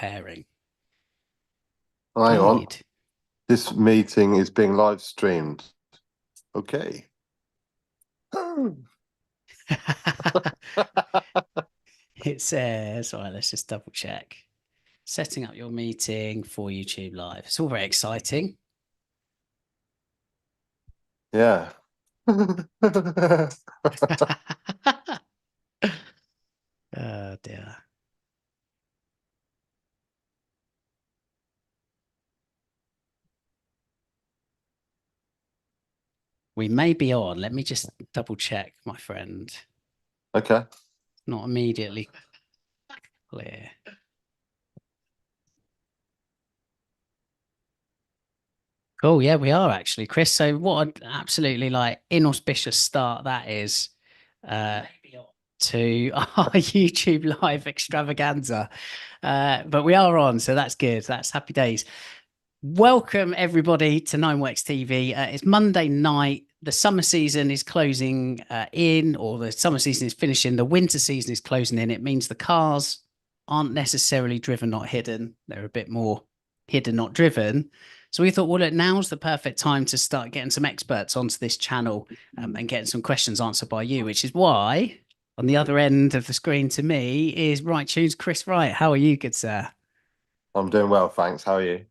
preparing. Hang on. Good. This meeting is being live streamed. Okay. It says, all right, let's just double check. Setting up your meeting for YouTube Live. It's all very exciting. Yeah. Oh dear. We may be on. Let me just double check, my friend. Okay. Not immediately clear. Oh, yeah, we are actually, Chris. So what an absolutely like inauspicious start that is to our YouTube live extravaganza. But we are on, so that's good. That's happy days. Welcome everybody to Nine Works TV. It's Monday night. The summer season is closing in, or the summer season is finishing. The winter season is closing in. It means the cars aren't necessarily driven, not hidden. They're a bit more hidden, not driven. So we thought, well, look, now's the perfect time to start getting some experts onto this channel and getting some questions answered by you, which is why on the other end of the screen to me is Wrighttune's Chris Wright. How are you, good sir? I'm doing well, thanks. How are you?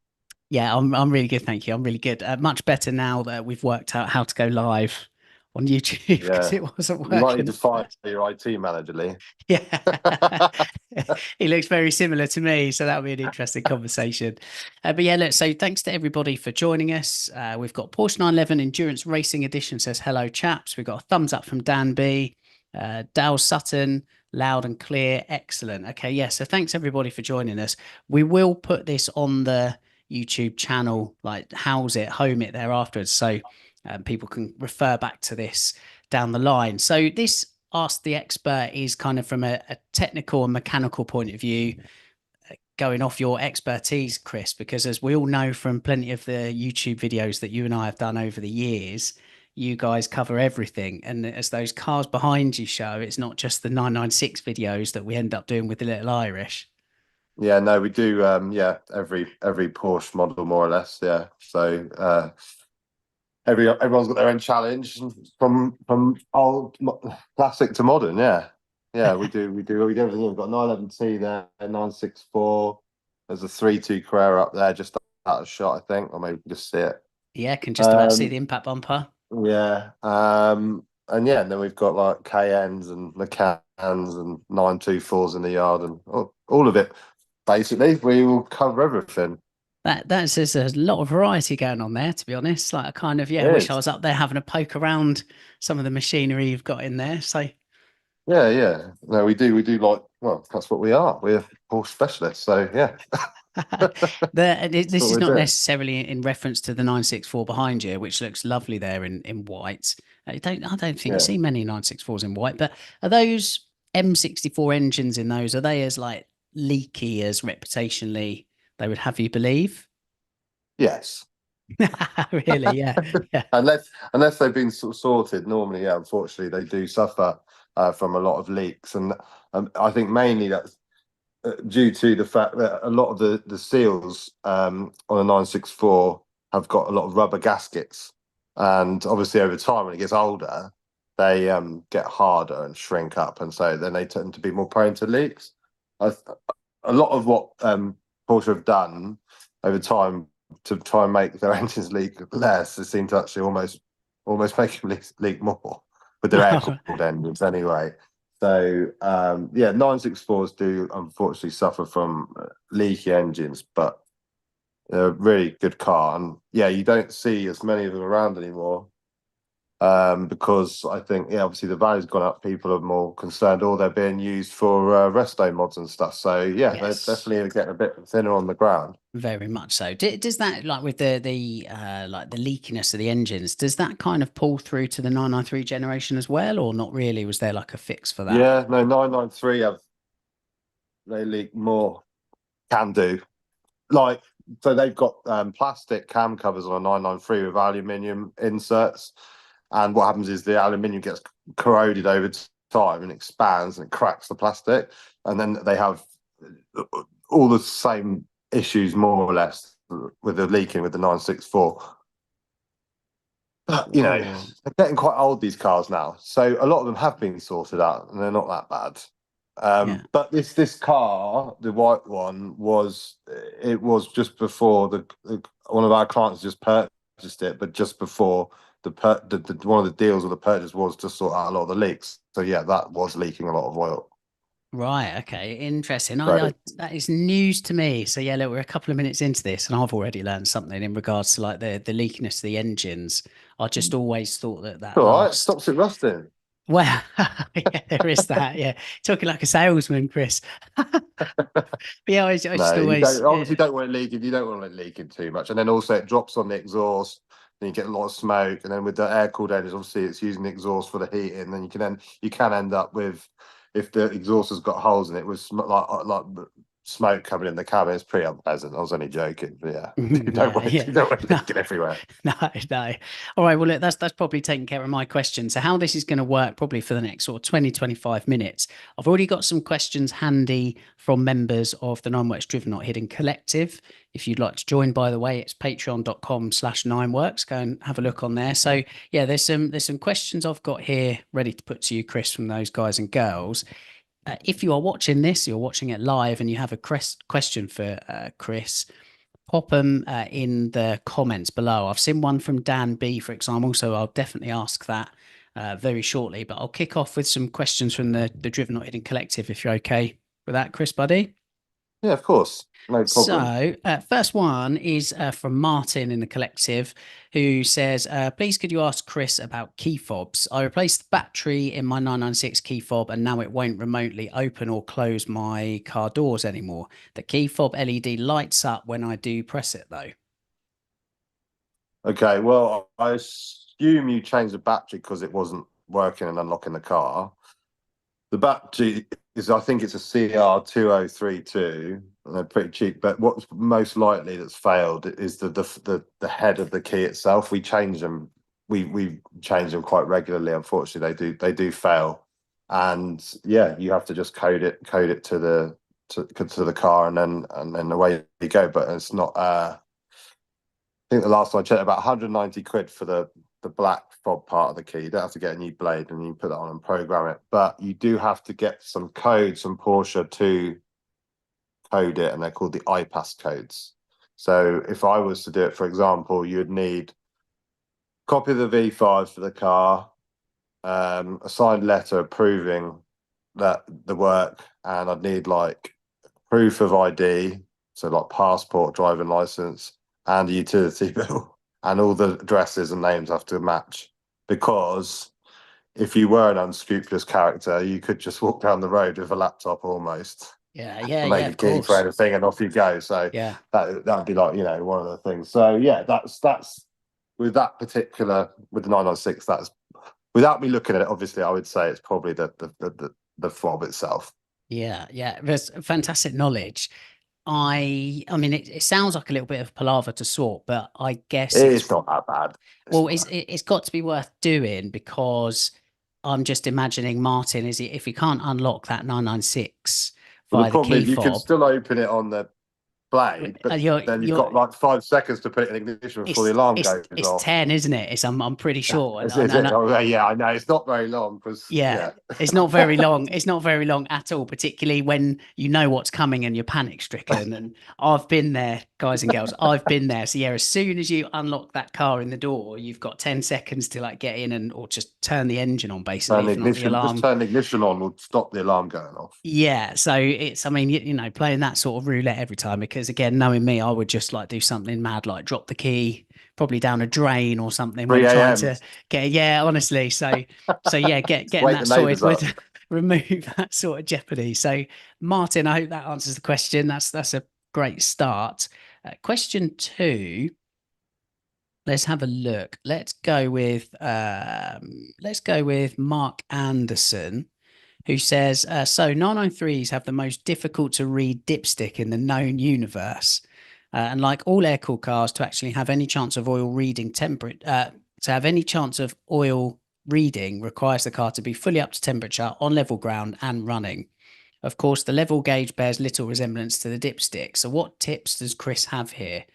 Yeah, I'm really good, thank you. I'm really good. Much better now that we've worked out how to go live on YouTube because Yeah. it wasn't You might need working to at fire first. your IT manager, Lee. Yeah, he looks very similar to me, so that'll be an interesting conversation. But yeah, look, so thanks to everybody for joining us. We've got Porsche 911 Endurance Racing Edition says hello, chaps. We've got a thumbs up from Dan B. Dale Sutton, loud and clear, excellent. Okay, yeah, so thanks everybody for joining us. We will put this on the YouTube channel, like house it, home it there afterwards, so people can refer back to this down the line. So this Ask the Expert is kind of from a technical and mechanical point of view, going off your expertise, Chris, because as we all know from plenty of the YouTube videos that you and I have done over the years, you guys cover everything. And as those cars behind you show, it's not just the 996 videos that we end up doing with the little Irish. Yeah, no, we do yeah, every Porsche model more or less, yeah. So everyone's got their own challenge from old classic to modern, yeah. Yeah, we do everything. We've got 911T there, 964. There's a 3.2 Carrera up there, just out of shot, I think, or maybe you can just see it. Yeah, can just about see Um, the impact bumper. yeah, and yeah, and then we've got like KNs and Macans and 924s in the yard, and all of it. Basically, we will cover everything. That's there's a lot of variety going on there, to be honest. Like I kind of, It yeah, wish I is. was up there having a poke around some of the machinery you've got in there. So Yeah, yeah. No, we do like, well, that's what we are. We're horse specialists. So yeah, that's this what is we're not doing. necessarily in reference to the 964 behind you, which looks lovely there in white. I don't think you Yeah. see many 964s in white, but are those M64 engines in those, are they as like leaky as reputationally they would have you believe? Yes. Really? Yeah. Yeah. Unless they've been sort of sorted, normally, yeah, unfortunately, they do suffer from a lot of leaks, and I think mainly that's due to the fact that a lot of the seals on a 964 have got a lot of rubber gaskets, and obviously over time when it gets older, they get harder and shrink up, and so then they tend to be more prone to leaks. I, a lot of what Porsche have done over time to try and make their engines leak less, they seem to actually almost make them leak more with their air cooled engines anyway. So yeah, 964s do unfortunately suffer from leaky engines, but they're a really good car. And yeah, you don't see as many of them around anymore because I think, yeah, obviously the value's gone up. People are more concerned, or they're being used for resto mods and stuff. So yeah, they're Yes. definitely getting a bit thinner on the ground. Very much so. Does that like with the like the leakiness of the engines, does that kind of pull through to the 993 generation as well, or not really? Was there like a fix for that? Yeah, no, 993 have they leak more, can do. Like, so they've got plastic cam covers on a 993 with aluminium inserts, and what happens is the aluminium gets corroded over time and expands and it cracks the plastic, and then they have all the same issues more or less with the leaking with the 964. But, Oh, they're getting quite old, these cars now. So a lot of them have been sorted out and they're not that bad. yeah. But this car, the white one, was just before one of our clients just purchased it, but just before one of the deals of the purchase was to sort out a lot of the leaks. So yeah, that was leaking a lot of oil. Right. Okay. Interesting. So That is news to me. So yeah, look, we're a couple of minutes into this, and I've already learned something in regards to like the leakiness of the engines. I just always thought that all right, last. stops it rusting. Well, yeah, there is that. Yeah, talking like a salesman, Chris. But yeah, I just No, you always. don't. Obviously, don't want it leaking. You don't want it leaking too much, and then also it drops on the exhaust. Then you get a lot of smoke, and then with the air cooled engines, obviously it's using the exhaust for the heating. Then you can end up with, if the exhaust has got holes in it, with like smoke coming in the cabin. It's pretty unpleasant. I was only joking, but yeah, Yeah, you yeah. don't want it leaking everywhere. No, no. All right. Well, look, that's probably taking care of my question. So, how this is going to work probably for the next sort of 20, 25 minutes. I've already got some questions handy from members of the Nine Works Driven Not Hidden Collective. If you'd like to join, by the way, it's patreon.com/nineworks. Go and have a look on there. So, yeah, there's some questions I've got here ready to put to you, Chris, from those guys and girls. If you are watching this, you're watching it live, and you have a question for Chris, pop them in the comments below. I've seen one from Dan B, for example, so I'll definitely ask that very shortly. But I'll kick off with some questions from the Driven Not Hidden Collective, if you're okay with that, Chris, buddy. Yeah, of course, no problem. So, first one is from Martin in the collective, who says, please could you ask Chris about key fobs? I replaced the battery in my 996 key fob and now it won't remotely open or close my car doors anymore. The key fob LED lights up when I do press it though. Okay, well, I assume you changed the battery because it wasn't working and unlocking the car. The battery is, I think it's a CR2032, and they're pretty cheap. But what's most likely that's failed is the head of the key itself. We change them. We change them quite regularly. Unfortunately, they do fail, and yeah, you have to just code it to the car, and then away you go. But it's not. I think the last time I checked, about 190 quid for the black fob part of the key. You don't have to get a new blade and you put that on and program it. But you do have to get some codes from Porsche to code it, and they're called the iPass codes. So if I was to do it, for example, you'd need a copy of the V5 for the car, a signed letter proving that the work, and I'd need like proof of ID, so like passport, driving license, and a utility bill, and all the addresses and names have to match. Because if you were an unscrupulous character, you could just walk down the road with a laptop almost, Yeah, and yeah, make a of key for course. anything, and off you go. So Yeah. that'd be like one of the things. So yeah, that's with that particular with the 996. That's without me looking at it. Obviously, I would say it's probably the fob itself. Yeah, yeah. There's fantastic knowledge. I mean, it sounds like a little bit of palaver to sort, but I guess It's it's not that bad. It's well, not. it's got to be worth doing because I'm just imagining Martin is if he can't unlock that 996 Well, the via the problem key is you can fob, still open it on the blade, but then you've you're got like 5 seconds to put it in ignition before the alarm goes it's off. 10, isn't it? I'm pretty sure, Is it? Oh, yeah, I know. It's not very long because, yeah, yeah. it's not very long. It's not very long at all, particularly when you know what's coming and you're panic stricken. And I've been there, guys and girls. I've been there. So yeah, as soon as you unlock that car in the door, you've got 10 seconds to like get in and or just turn the engine on, basically, if not the Just alarm. turn the ignition on will stop the alarm going off. Yeah, so it's, I mean, playing that sort of roulette every time because again, knowing me, I would just like do something mad, like drop the key probably down a drain or something when 3 trying a.m. to get, yeah, honestly. So yeah, getting Wake that the sorted neighbours up. would remove that sort of jeopardy. So Martin, I hope that answers the question. That's a great start. Question two. Let's have a look. Let's go with Mark Anderson, who says, so 993s have the most difficult to read dipstick in the known universe. And like all air-cooled cars, to actually have any chance of oil reading to have any chance of oil reading requires the car to be fully up to temperature, on level ground and running. Of course, the level gauge bears little resemblance to the dipstick. So what tips does Chris have here?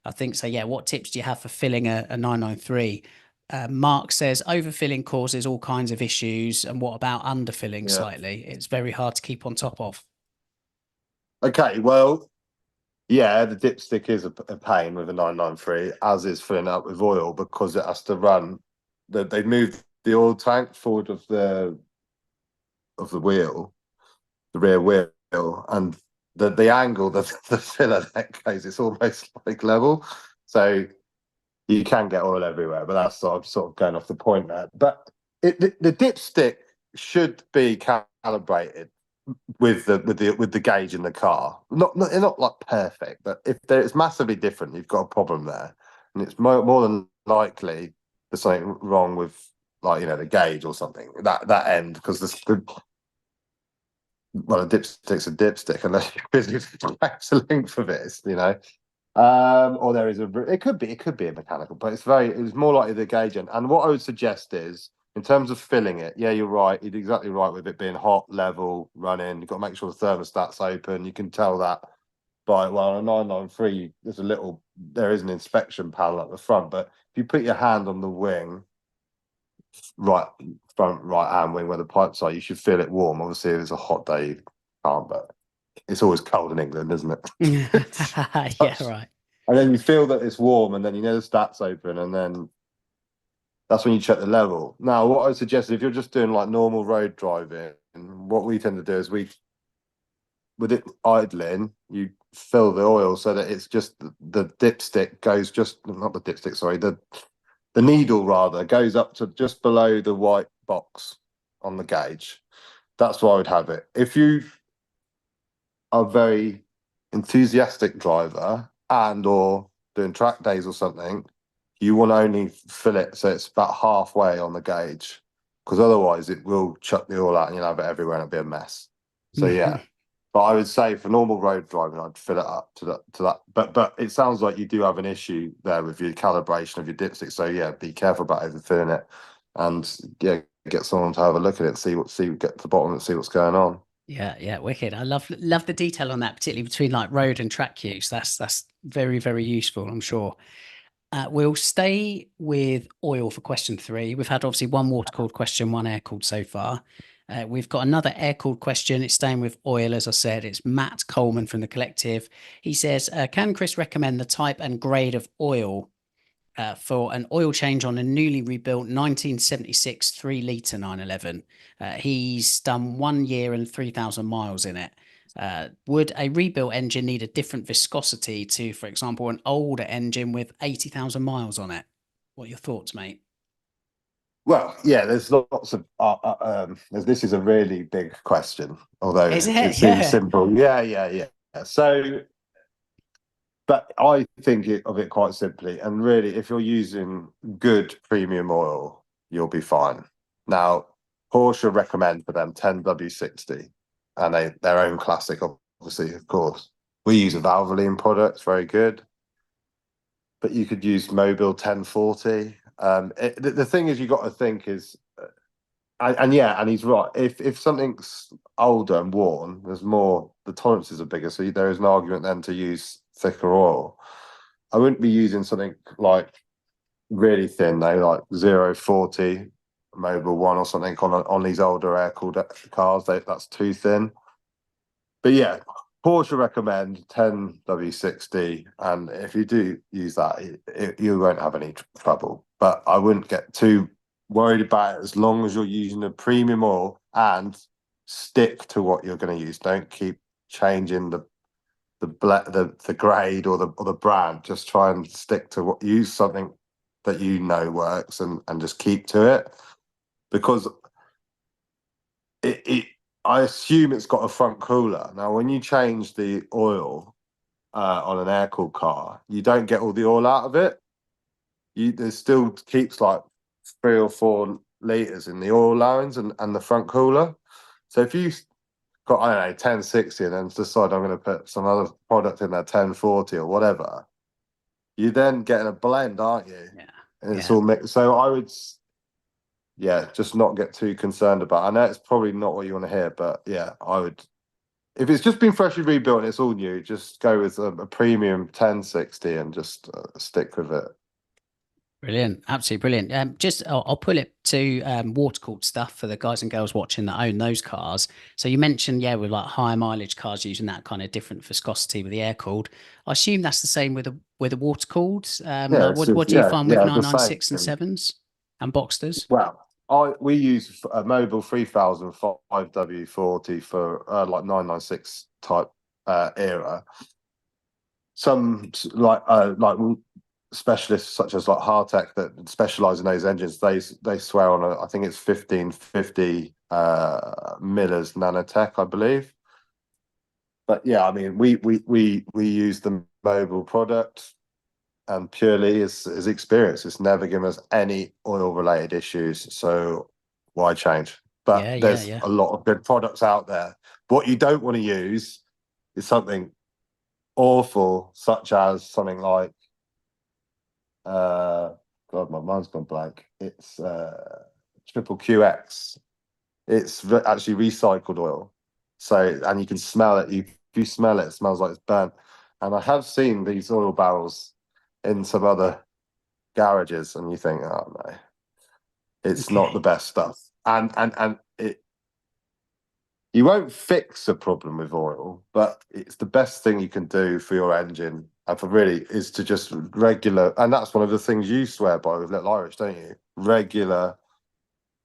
I think so. Yeah. What tips do you have for filling a 993? Mark says overfilling causes all kinds of issues. And what about underfilling Yeah. slightly? It's very hard to keep on top of. Okay, well, yeah, the dipstick is a pain with a 993, as is filling up with oil because it has to run. They moved the oil tank forward of the wheel, the rear wheel, and the angle that the filler that goes, it's almost like level. So you can get oil everywhere, but that's sort of going off the point there. But the dipstick should be calibrated with the gauge in the car. Not like perfect, but if it's massively different, you've got a problem there, and it's more than likely there's something wrong with, like, the gauge or something that end, because well, a dipstick's a dipstick unless you physically track the length of it, or there is it could be a mechanical, but it's more likely the gauge end. And what I would suggest is, in terms of filling it, yeah, you're right. You're exactly right with it being hot, level, running. You've got to make sure the thermostat's open. You can tell that by, well, on a 993, there is an inspection panel at the front, but if you put your hand on the wing, front right hand wing where the pipes are, you should feel it warm. Obviously, if it's a hot day, you can't, but it's always cold in England, isn't it? Yeah, right. And then you feel that it's warm, and then the stats open, and then that's when you check the level. Now, what I suggest, if you're just doing like normal road driving, what we tend to do is with it idling, you fill the oil so that it's just the dipstick goes not the dipstick, sorry, the needle rather goes up to just below the white box on the gauge. That's why I would have it. If you are a very enthusiastic driver or doing track days or something, you want to only fill it so it's about halfway on the gauge, because otherwise it will chuck the oil out and you'll have it everywhere and it'll be a mess. So yeah. But I would say for normal road driving, I'd fill it up to that. But it sounds like you do have an issue there with your calibration of your dipstick. So yeah, be careful about overfilling it, and yeah, get someone to have a look at it, get to the bottom and see what's going on. Yeah, wicked. I love the detail on that, particularly between like road and track use. That's very, very useful, I'm sure. We'll stay with oil for question 3. We've had obviously one water-cooled question, one air-cooled so far. We've got another air-cooled question. It's staying with oil, as I said. It's Matt Coleman from the Collective. He says, can Chris recommend the type and grade of oil for an oil change on a newly rebuilt 1976 3-litre 911? He's done 1 year and 3,000 miles in it. Would a rebuilt engine need a different viscosity to, for example, an older engine with 80,000 miles on it? What are your thoughts, mate? Well, yeah, there's lots of this is a really big question, although Is it it? seems Yeah. simple. Yeah. So, but I think of it quite simply, and really, if you're using good premium oil, you'll be fine. Now, Porsche recommend for them 10W60, and their own classic, obviously, of course. We use a Valvoline product, it's very good, but you could use Mobile 1040. The thing is, you got to think is, and he's right. If something's older and worn, the tolerances are bigger, so there is an argument then to use thicker oil. I wouldn't be using something like really thin though, like 040 Mobile 1 or something on these older air-cooled cars. That's too thin. But yeah, Porsche recommend 10W60, and if you do use that, you won't have any trouble. But I wouldn't get too worried about it as long as you're using a premium oil and stick to what you're going to use. Don't keep changing the grade or the brand. Just try and stick to use something that works, and just keep to it, because I assume it's got a front cooler. Now, when you change the oil on an air-cooled car, you don't get all the oil out of it. There still keeps like 3 or 4 litres in the oil lines and the front cooler. So if you got, I don't know, 1060 and then decide I'm going to put some other product in there, 1040 or whatever, you're then getting a blend, aren't you? Yeah. And it's all mixed. So I would, yeah, just not get too concerned about it. I know it's probably not what you want to hear, but yeah, I would if it's just been freshly rebuilt and it's all new, just go with a premium 1060 and just stick with it. Brilliant, absolutely brilliant. Just I'll pull it to water cooled stuff for the guys and girls watching that own those cars. So you mentioned, yeah, with like higher mileage cars using that kind of different viscosity with the air cooled. I assume that's the same with the water cooled. Yeah, Like what do you find with yeah, the 996 and same. sevens and Boxsters? Well, we use a Mobile 3005 W40 for like 996 type era. Some like specialists such as like Hartech that specialize in those engines, they swear on I think it's 1550 Miller's Nanotech, I believe. But yeah, I mean we use the Mobile product, and purely is experience. It's never given us any oil related issues, so why change? But Yeah, yeah, there's yeah. a lot of good products out there. What you don't want to use is something awful, such as something like God, my mind's gone blank. It's triple QX. It's actually recycled oil. So, and you can smell it. If you smell it, it smells like it's burnt. And I have seen these oil barrels in some other garages, and you think, oh no, it's not the Okay. best stuff. And it, you won't fix a problem with oil, but it's the best thing you can do for your engine and for really is to just regular. And that's one of the things you swear by with Little Irish, don't you? Regular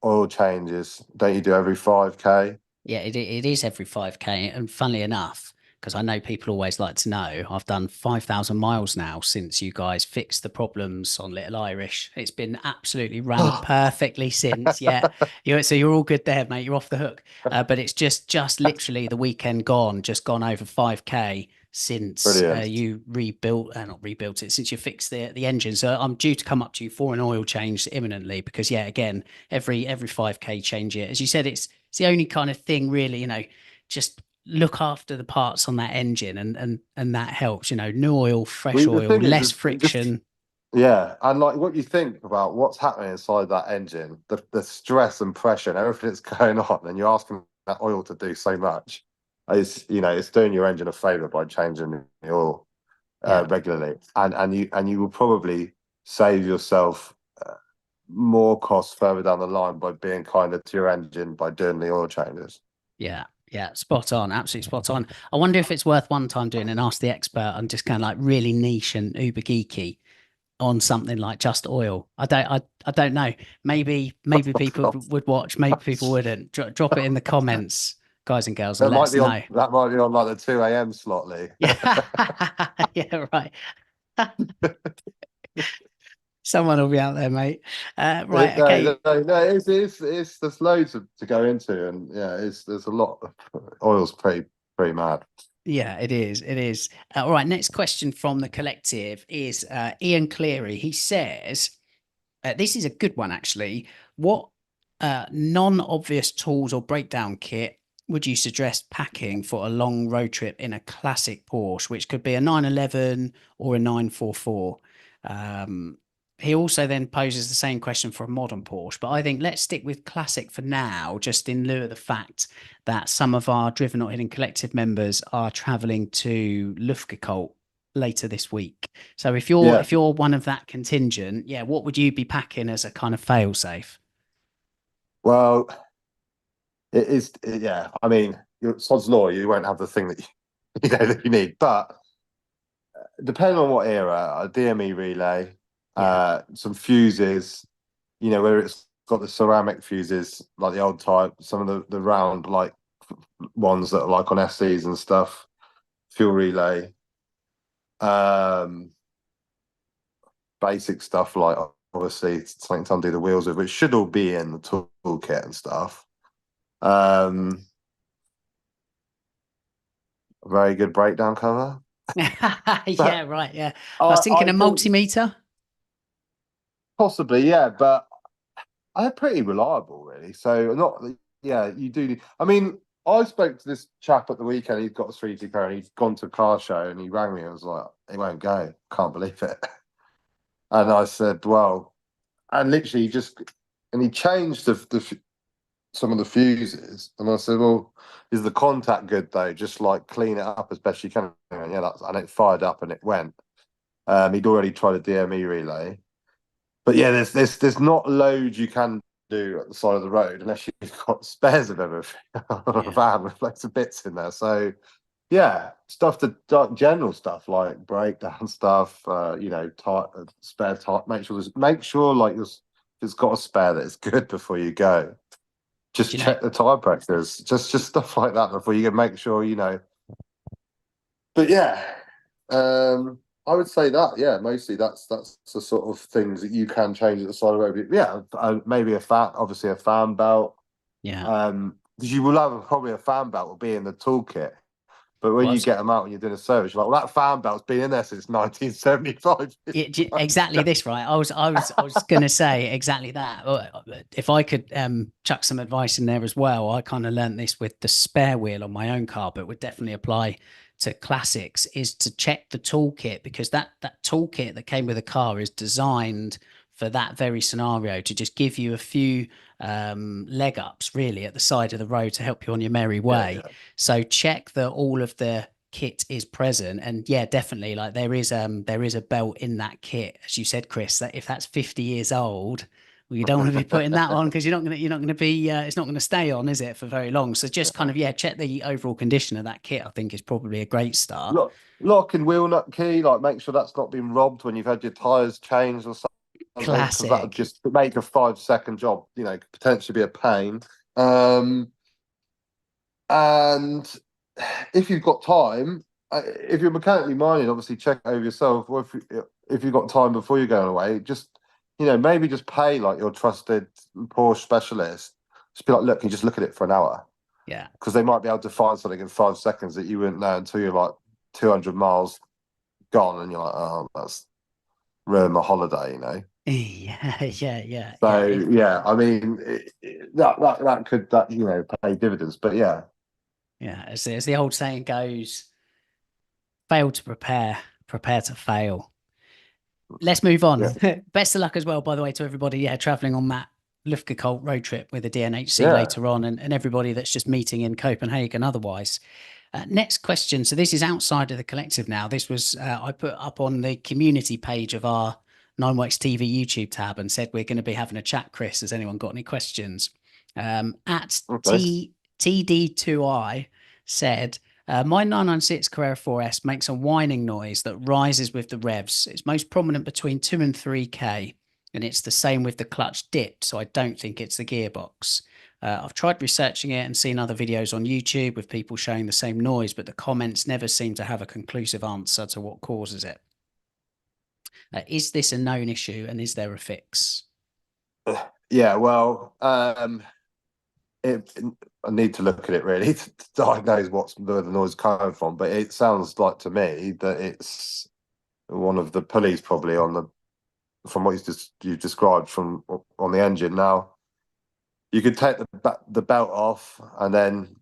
oil changes. Don't you do every 5K? Yeah, it is every 5K. And funnily enough, because I know people always like to know, I've done 5,000 miles now since you guys fixed the problems on Little Irish. It's been absolutely ran perfectly since. Yeah. So you're all good there, mate. You're off the hook. But it's just literally the weekend gone, just gone over 5K since Brilliant. you rebuilt, not rebuilt it, since you fixed the engine. So I'm due to come up to you for an oil change imminently because, yeah, again, every 5K change it. As you said, it's the only kind of thing really, just look after the parts on that engine and that helps, new oil, fresh Well, the oil, thing is, less friction. yeah, and like what you think about what's happening inside that engine, the stress and pressure and everything that's going on, and you're asking that oil to do so much, is it's doing your engine a favor by changing the oil Yeah. regularly, and you will probably save yourself more costs further down the line by being kinder to your engine by doing the oil changes. Yeah. Yeah. Spot on. Absolutely spot on. I wonder if it's worth one time doing an Ask the Expert and just kind of like really niche and uber geeky on something like just oil. I don't know. Maybe people would watch, maybe people wouldn't. Drop it in the comments, guys and girls, and let us know. That might be on like the 2 a.m. slot, Lee. Yeah. Yeah, right. Someone will be out there, mate. Right, okay. No, it's there's loads to go into, and yeah, there's a lot. Oil's pretty mad. Yeah, it is. It is. All right. Next question from the collective is Ian Cleary. He says, this is a good one, actually. What non-obvious tools or breakdown kit would you suggest packing for a long road trip in a classic Porsche, which could be a 911 or a 944? He also then poses the same question for a modern Porsche, but I think let's stick with classic for now, just in lieu of the fact that some of our Driven Not Hidden collective members are traveling to Lufgekalt later this week. So Yeah, if you're one of that contingent, yeah, what would you be packing as a kind of fail safe? well, yeah. I mean, sod's law. You won't have the thing that that you need, but depending on what era, a DME relay, Yeah. some fuses, where it's got the ceramic fuses like the old type, some of the round like ones that are like on SCs and stuff, fuel relay, um, basic stuff like obviously something to undo the wheels with, which should all be in the toolkit and stuff. Um, a very good breakdown cover. Yeah, But right. Yeah. I was thinking I a think multimeter. possibly, yeah, but they're pretty reliable, really. So not, yeah, you do. I mean, I spoke to this chap at the weekend. He's got a 3T car and he's gone to a car show and he rang me. I was like, "It won't go. Can't believe it." And I said, "Well," and literally he changed some of the fuses, and I said, "Well, is the contact good though? Just like clean it up as best you can." And yeah, and it fired up and it went. He'd already tried a DME relay, but yeah, there's not loads you can do at the side of the road unless you've got spares of everything on a Yeah. van with loads of bits in there. So yeah, stuff to general stuff like breakdown stuff. Spare tire. Make sure like it's got a spare that is good before you go. Do Just you know? check the tire pressures. Just stuff like that before you can make sure you know. But yeah, I would say that yeah, mostly that's the sort of things that you can change at the side of the road. Yeah, maybe obviously a fan belt. Yeah. Because you will have probably a fan belt will be in the toolkit. But when you Was get them out and you're doing a service, you're like, well, that fan belt's been in there since 1975. exactly this, right? I was going to say exactly that. If I could chuck some advice in there as well, I kind of learned this with the spare wheel on my own car, but would definitely apply to classics. Is to check the toolkit, because that toolkit that came with the car is designed for that very scenario, to just give you a few leg ups really at the side of the road to help you on your merry Yeah, way. yeah. So check that all of the kit is present, and yeah, definitely, like there is a belt in that kit, as you said, Chris, that if that's 50 years old, well, you don't want to be putting that on, because you're not going to be it's not going to stay on, is it, for very long? So just kind of, yeah, check the overall condition of that kit, I think, is probably a great start. Lock and wheel nut key, like make sure that's not been robbed when you've had your tyres changed or something, because that would Classic. just make a 5-second job, potentially be a pain. Um, and if you've got time, if you're mechanically minded, obviously check it over yourself. Or if you've got time before you're going away, just maybe just pay like your trusted Porsche specialist. Just be like, look, can you just look at it for an hour? Yeah. Because they might be able to find something in 5 seconds that you wouldn't know until you're like 200 miles gone, and you're like, oh, that's ruined my holiday. Yeah, yeah. So yeah, I mean, that could pay dividends. But yeah, Yeah, as the old saying goes, fail to prepare, prepare to fail. Let's move on. yeah, Best of luck as well, by the way, to everybody. Yeah, traveling on that Lufka road trip with the DNHC yeah. later on, and everybody that's just meeting in Copenhagen otherwise. Next question. So this is outside of the collective now. This was I put up on the community page of our Nineworks TV YouTube tab and said we're going to be having a chat. Chris, has anyone got any questions? At Okay. TD2I said, my 996 Carrera 4S makes a whining noise that rises with the revs. It's most prominent between 2 and 3K, and it's the same with the clutch dip, so I don't think it's the gearbox. I've tried researching it and seen other videos on YouTube with people showing the same noise, but the comments never seem to have a conclusive answer to what causes it. Is this a known issue, and is there a fix? Yeah, well, I need to look at it really to diagnose where the noise coming from. But it sounds like to me that it's one of the pulleys, probably from what you described from on the engine. Now you could take the belt off and then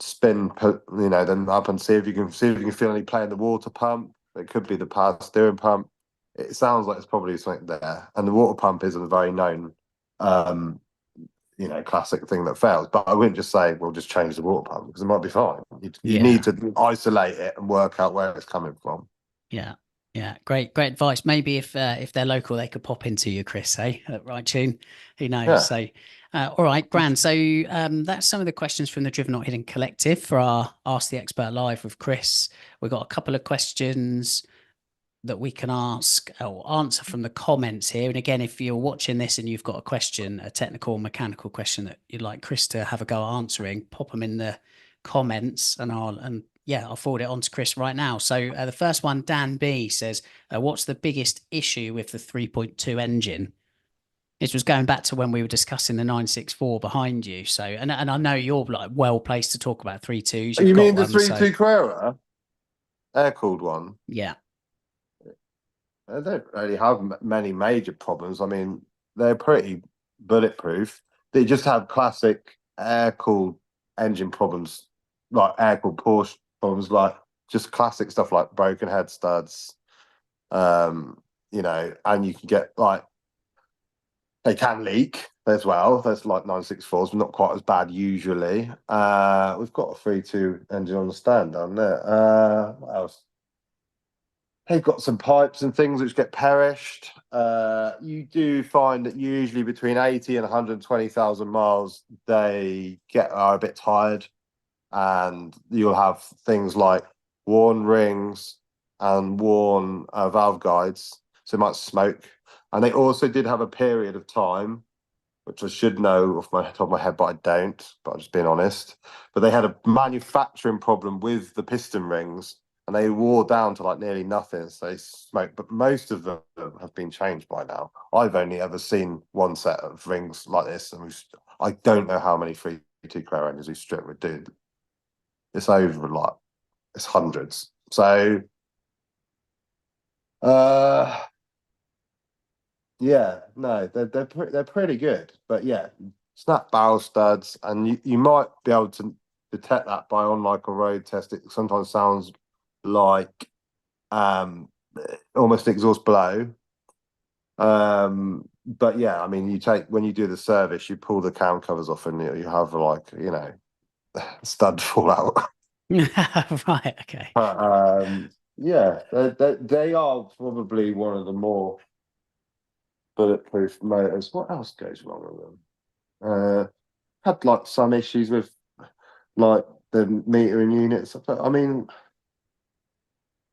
spin, then up and see if you can feel any play in the water pump. It could be the power steering pump. It sounds like it's probably something there, and the water pump isn't a very known, classic thing that fails. But I wouldn't just say, well, just change the water pump, because it might be fine. You need to isolate it and work out where it's coming from. Yeah. Yeah, great advice. Maybe if they're local, they could pop into you, Chris, at Wrightune. Who knows? Yeah. So, all right, grand. So that's some of the questions from the Driven Not Hidden Collective for our Ask the Expert Live with Chris. We've got a couple of questions that we can ask or answer from the comments here. And again, if you're watching this and you've got a question, a technical or mechanical question that you'd like Chris to have a go at answering, pop them in the comments, and I'll forward it on to Chris right now. So the first one, Dan B says, what's the biggest issue with the 3.2 engine? This was going back to when we were discussing the 964 behind you. So, and I know you're like well placed to talk about 3.2s. You mean the 3.2 Carrera, air-cooled one? Yeah. They don't really have many major problems. I mean, they're pretty bulletproof. They just have classic air-cooled engine problems, like air-cooled Porsche problems, like just classic stuff like broken head studs, and you can get like They can leak as well. There's like 964s, but not quite as bad usually. We've got a 3.2 engine on the stand down there. What else? They've got some pipes and things which get perished. You do find that usually between 80 and 120,000 miles, they are a bit tired, and you'll have things like worn rings and worn valve guides, so it might smoke. And they also did have a period of time, which I should know off my top of my head, but I don't. But I'm just being honest. But they had a manufacturing problem with the piston rings, and they wore down to like nearly nothing. So they smoked, but most of them have been changed by now. I've only ever seen one set of rings like this, and I don't know how many 3.2 Carrera engines we stripped with. Dude, it's over like it's hundreds. So, uh, yeah, no, they're pretty good, but yeah, snap barrel studs, and you might be able to detect that by on like a road test. It sometimes sounds like almost exhaust blow. But yeah, I mean, when you do the service, you pull the cam covers off, and you have like stud fall out. Right. Okay. Yeah, they are probably one of the more bulletproof motors. What else goes wrong with them? Had like some issues with like the metering units. But I mean,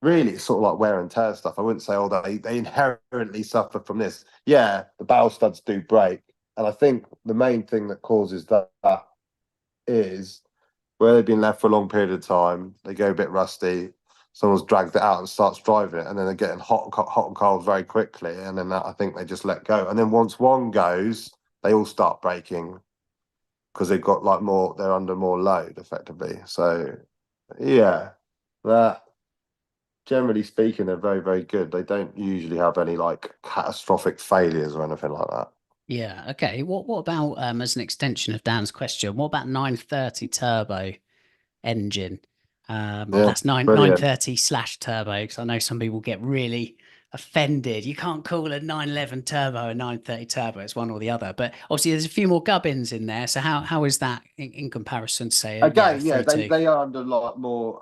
really, it's sort of like wear and tear stuff. I wouldn't say, oh, they inherently suffer from this. Yeah, the barrel studs do break, and I think the main thing that causes that is where they've been left for a long period of time. They go a bit rusty. Someone's dragged it out and starts driving it, and then they're getting hot and cold very quickly, and then I think they just let go. And then once one goes, they all start breaking because they've got like they're under more load effectively. So yeah, that generally speaking, they're very, very good. They don't usually have any like catastrophic failures or anything like that. Yeah. Okay. What about as an extension of Dan's question? What about 930 turbo engine? Yeah, That's 930 slash turbo, because I know some people get really offended. You can't call a 911 turbo a 930 turbo. It's one or the other. But obviously, there's a few more gubbins in there. So how is that in comparison to say, a again, yeah, 3.2? they are under a lot more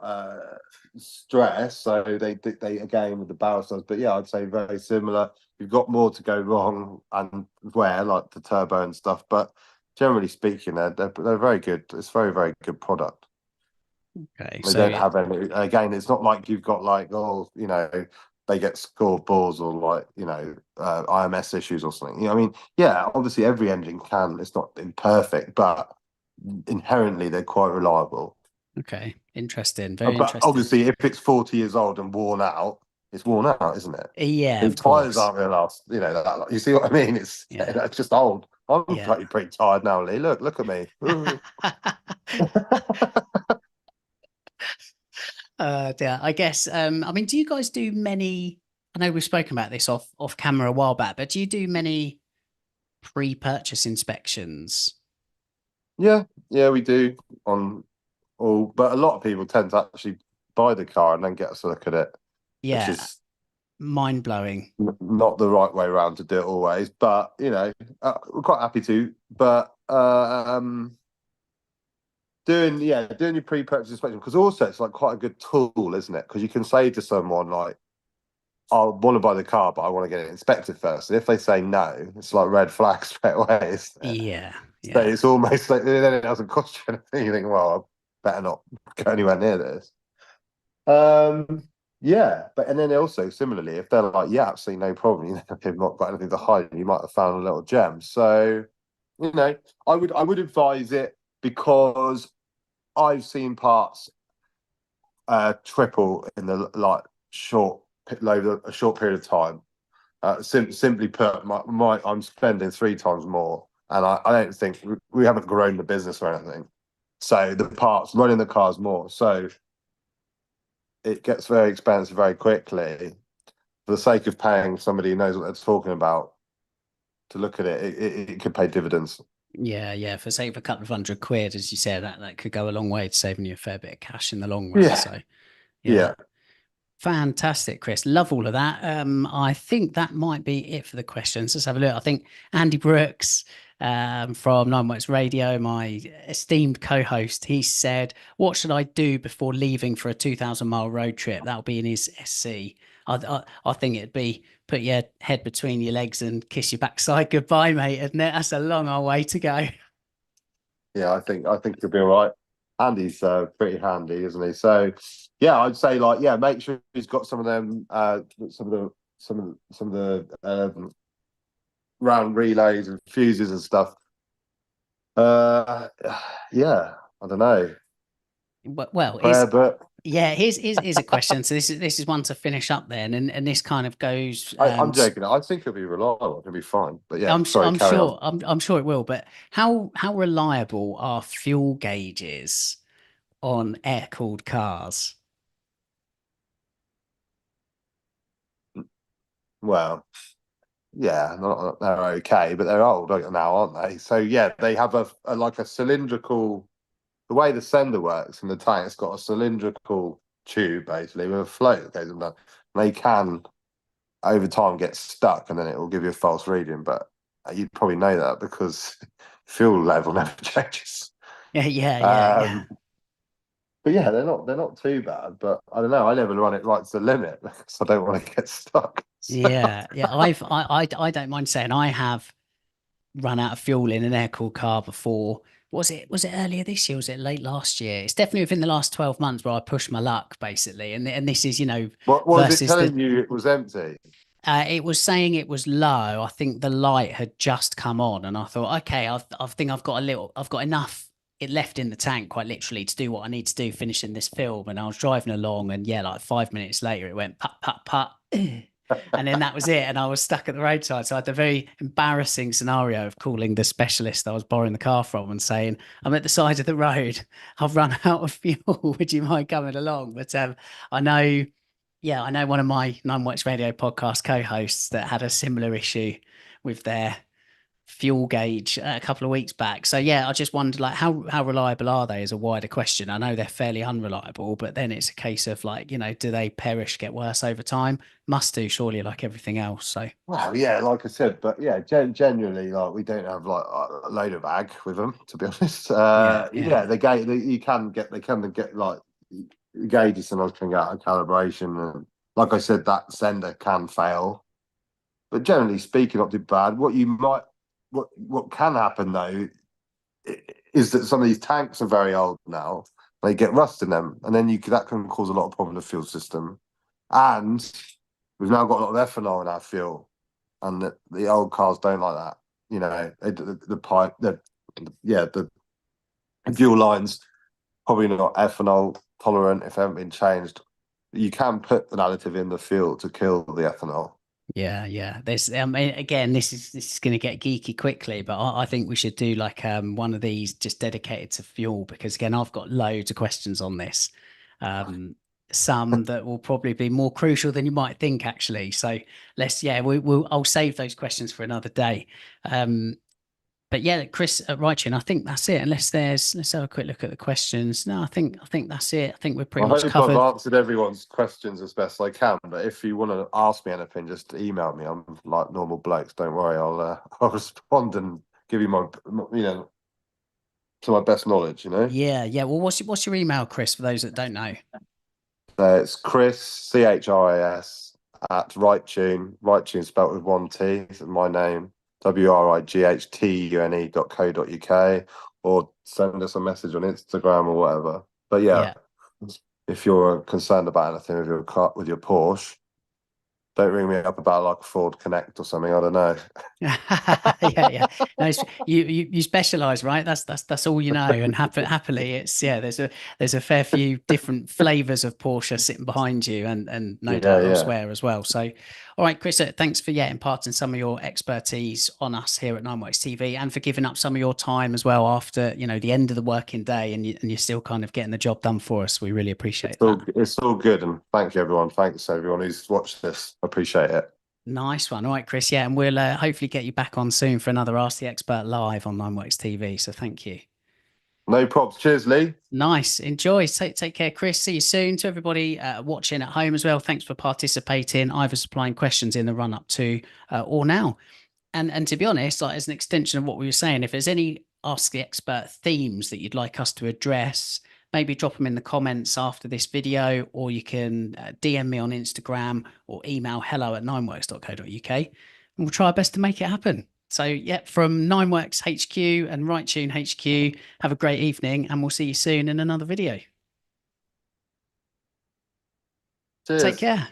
stress. So they again with the barrel styles, but yeah, I'd say very similar. You've got more to go wrong and where like the turbo and stuff, but generally speaking, they're very good. It's very, very good product. Okay, They so don't have any. Again, it's not like you've got like they get scored balls or like IMS issues or something. I mean, yeah, obviously every engine can. It's not imperfect, but inherently they're quite reliable. okay, interesting, very But interesting. obviously, if it's 40 years old and worn out, it's worn out, isn't it? Yeah, The of tires course. aren't going to last. You see what I mean? It's Yeah, that's just old. I'm yeah. pretty tired now, Lee. Look at me. Yeah, I guess. I mean, do you guys do many? I know we've spoken about this off camera a while back, but do you do many pre-purchase inspections? Yeah, yeah, we do on all, but a lot of people tend to actually buy the car and then get us to look at it, which Yeah, is mind blowing. not the right way around to do it always. But we're quite happy to. But doing your pre-purchase inspection, because also it's like quite a good tool, isn't it? Because you can say to someone like, I want to buy the car, but I want to get it inspected first. And if they say no, it's like red flag straight away, isn't it? Yeah, So yeah. it's almost like then it doesn't cost you anything. You think, well, I better not go anywhere near this. Yeah, but and then also similarly, if they're like, yeah, absolutely no problem, they've not got anything to hide, you might have found a little gem. So, I would advise it because I've seen parts triple in the like over a short period of time. Simply put, I'm spending 3 times more, and I don't think we haven't grown the business or anything. So the parts running the cars more, so it gets very expensive very quickly. For the sake of paying somebody who knows what they're talking about to look at it could pay dividends. Yeah, yeah. For sake of a couple of £100, as you said, that could go a long way to saving you a fair bit of cash in the long run. Yeah, So, yeah. yeah. Fantastic, Chris. Love all of that. I think that might be it for the questions. Let's have a look. I think Andy Brooks from Nine Works Radio, my esteemed co-host, he said, "What should I do before leaving for a 2,000-mile road trip?" That'll be in his SC. I think it'd be put your head between your legs and kiss your backside goodbye, mate. Isn't it? That's a long old way to go. Yeah, I think you'll be all right. Andy's pretty handy, isn't he? So yeah, I'd say like yeah, make sure he's got some of them, some of the round relays and fuses and stuff. Uh, yeah, I don't know. Well, Prayer book. yeah, here's a question. So this is one to finish up then, and this kind of goes. I'm joking. I think it'll be reliable. It'll be fine. But yeah, sorry, I'm carry on. sure I'm sure it will. But how reliable are fuel gauges on air cooled cars? Well, yeah, they're okay, but they're old now, aren't they? So yeah, they have a like a cylindrical. The way the sender works in the tank, it's got a cylindrical tube basically with a float that goes down. They can over time get stuck, and then it will give you a false reading. But you'd probably know that because fuel level never changes. Yeah. But yeah, they're not too bad. But I don't know. I never run it right to the limit because I don't want to get stuck. Yeah. I don't mind saying I have run out of fuel in an air cooled car before. Was it earlier this year? Was it late last year? It's definitely within the last 12 months where I pushed my luck basically. And this is, What was it versus the telling you? It was empty. it was saying it was low. I think the light had just come on, and I thought, okay, I think I've got enough it left in the tank, quite literally, to do what I need to do, finishing this film. And I was driving along, and yeah, like 5 minutes later, it went put put put, and then that was it, and I was stuck at the roadside. So I had the very embarrassing scenario of calling the specialist I was borrowing the car from and saying, "I'm at the side of the road. I've run out of fuel. Would you mind coming along?" But I know. Yeah, I know one of my Nine Watch Radio podcast co-hosts that had a similar issue with their fuel gauge a couple of weeks back. So yeah, I just wondered like how reliable are they is a wider question. I know they're fairly unreliable, but then it's a case of like, do they perish, get worse over time? Must do, surely, like everything else. So Well, yeah, like I said, but yeah, generally, like we don't have like a load of ag with them, to be honest. yeah. Yeah, they can get like gauges sometimes can get out of calibration, and like I said, that sender can fail. But generally speaking, not too bad. What can happen though is that some of these tanks are very old now. They get rust in them, and then that can cause a lot of problem in the fuel system. And we've now got a lot of ethanol in our fuel, and the old cars don't like that. The pipe, the fuel lines probably not ethanol tolerant if they haven't been changed. You can put an additive in the fuel to kill the ethanol. Yeah. There's again, this is going to get geeky quickly, but I think we should do like one of these just dedicated to fuel, because again, I've got loads of questions on this. Some that will probably be more crucial than you might think, actually. So I'll save those questions for another day. But yeah, Chris at Wrightune, I think that's it. Let's have a quick look at the questions. No, I think that's it. I think we're pretty I much hope covered. I've answered everyone's questions as best I can. But if you want to ask me anything, just email me. I'm like normal blokes. Don't worry. I'll respond and give you my to my best knowledge. Yeah. Well, what's your email, Chris, for those that don't know? It's Chris CHRIS at Wrightune. Wrightune spelt with one T. It's my name. WRIGHTUNE.co.uk, or send us a message on Instagram or whatever. But yeah, if you're concerned about anything with your car, with your Porsche, don't ring me up about like a Ford Connect or something. I don't know. Yeah. No, you specialize, right? That's all you know. And happily, it's there's a fair few different flavors of Porsche sitting behind you, and no doubt elsewhere as well. So, all right, Chris, thanks for imparting some of your expertise on us here at Nineworks TV, and for giving up some of your time as well after the end of the working day, and you're still kind of getting the job done for us. We really appreciate that. It's all good, and thank you everyone. Thanks everyone who's watched this. I appreciate it. Nice one. All right, Chris. Yeah, and we'll hopefully get you back on soon for another Ask the Expert live on Nineworks TV. So thank you. No props. Cheers, Lee. Nice. Enjoy. Take care, Chris. See you soon. To everybody watching at home as well, thanks for participating, either supplying questions in the run up to or now. And to be honest, like as an extension of what we were saying, if there's any Ask the Expert themes that you'd like us to address, maybe drop them in the comments after this video, or you can DM me on Instagram or email hello@nineworks.co.uk, and we'll try our best to make it happen. So, yeah, from Nineworks HQ and Wrightune HQ, have a great evening, and we'll see you soon in another video. Cheers. Take care.